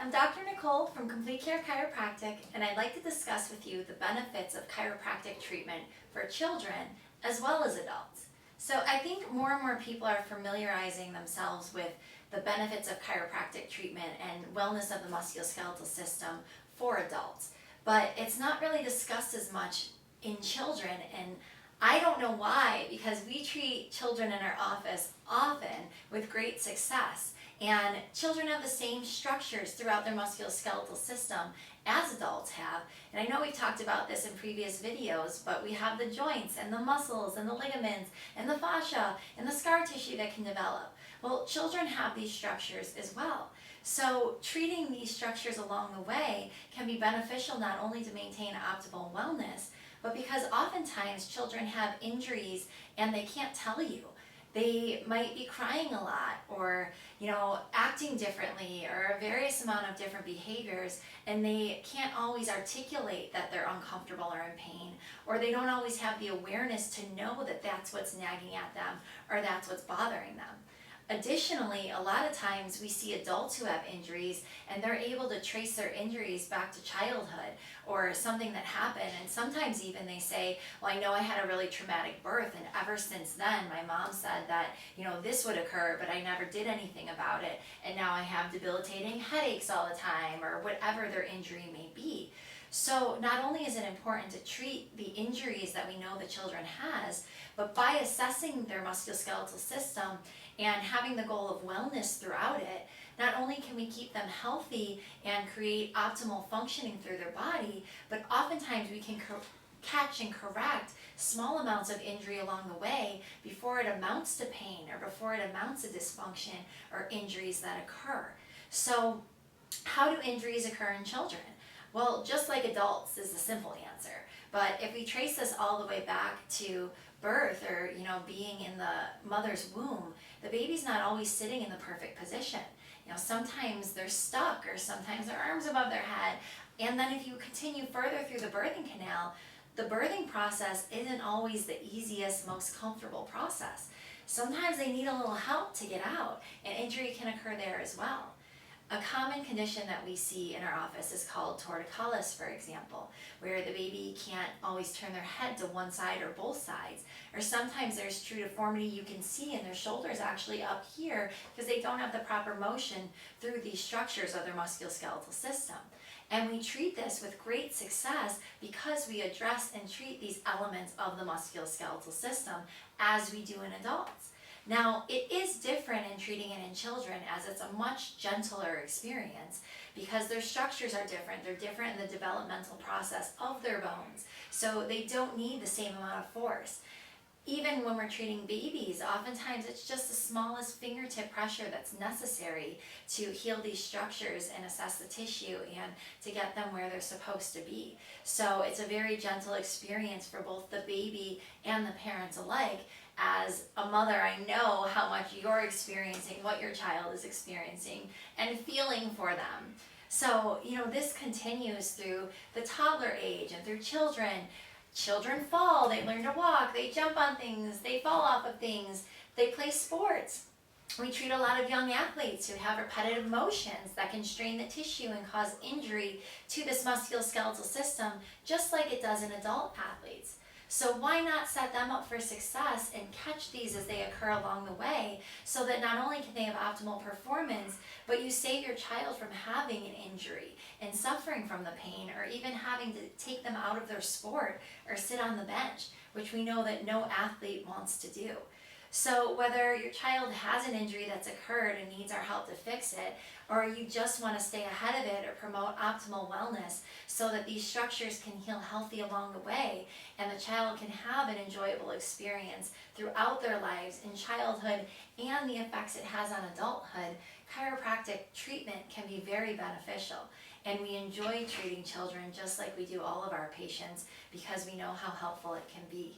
I'm Dr. Nicole from Complete Care Chiropractic, and I'd like to discuss with you the benefits of chiropractic treatment for children as well as adults. So I think more and more people are familiarizing themselves with the benefits of chiropractic treatment and wellness of the musculoskeletal system for adults, but it's not really discussed as much in children, and I don't know why, because we treat children in our office often with great success. And children have the same structures throughout their musculoskeletal system as adults have. And I know we've talked about this in previous videos, but we have the joints and the muscles and the ligaments and the fascia and the scar tissue that can develop. Well, children have these structures as well. So treating these structures along the way can be beneficial not only to maintain optimal wellness, but because oftentimes children have injuries and they can't tell you. They might be crying a lot or, acting differently or a various amount of different behaviors, and they can't always articulate that they're uncomfortable or in pain, or they don't always have the awareness to know that that's what's nagging at them or that's what's bothering them. Additionally, a lot of times we see adults who have injuries and they're able to trace their injuries back to childhood or something that happened, and sometimes even they say, well, I know I had a really traumatic birth, and ever since then my mom said that this would occur, but I never did anything about it, and now I have debilitating headaches all the time, or whatever their injury may be. So not only is it important to treat the injuries that we know the children has, but by assessing their musculoskeletal system and having the goal of wellness throughout it, not only can we keep them healthy and create optimal functioning through their body, but oftentimes we can catch and correct small amounts of injury along the way before it amounts to pain or before it amounts to dysfunction or injuries that occur. So how do injuries occur in children? Well, just like adults is the simple answer. But if we trace this all the way back to birth or, being in the mother's womb, the baby's not always sitting in the perfect position. Sometimes they're stuck, or sometimes their arms above their head. And then if you continue further through the birthing canal, the birthing process isn't always the easiest, most comfortable process. Sometimes they need a little help to get out, and injury can occur there as well. A common condition that we see in our office is called torticollis, for example, where the baby can't always turn their head to one side or both sides. Or sometimes there's true deformity you can see in their shoulders actually up here because they don't have the proper motion through these structures of their musculoskeletal system. And we treat this with great success because we address and treat these elements of the musculoskeletal system as we do in adults. Now, it is different in treating it in children, as it's a much gentler experience because their structures are different. They're different in the developmental process of their bones, so they don't need the same amount of force. Even when we're treating babies, oftentimes it's just the smallest fingertip pressure that's necessary to heal these structures and assess the tissue and to get them where they're supposed to be. So it's a very gentle experience for both the baby and the parents alike. As a mother, I know how much you're experiencing, what your child is experiencing, and feeling for them. So, this continues through the toddler age and through children. Children fall, they learn to walk, they jump on things, they fall off of things, they play sports. We treat a lot of young athletes who have repetitive motions that can strain the tissue and cause injury to this musculoskeletal system, just like it does in adult athletes. So why not set them up for success and catch these as they occur along the way, so that not only can they have optimal performance, but you save your child from having an injury and suffering from the pain, or even having to take them out of their sport or sit on the bench, which we know that no athlete wants to do. So whether your child has an injury that's occurred and needs our help to fix it, or you just want to stay ahead of it or promote optimal wellness so that these structures can heal healthy along the way and the child can have an enjoyable experience throughout their lives in childhood and the effects it has on adulthood, chiropractic treatment can be very beneficial. And we enjoy treating children just like we do all of our patients because we know how helpful it can be.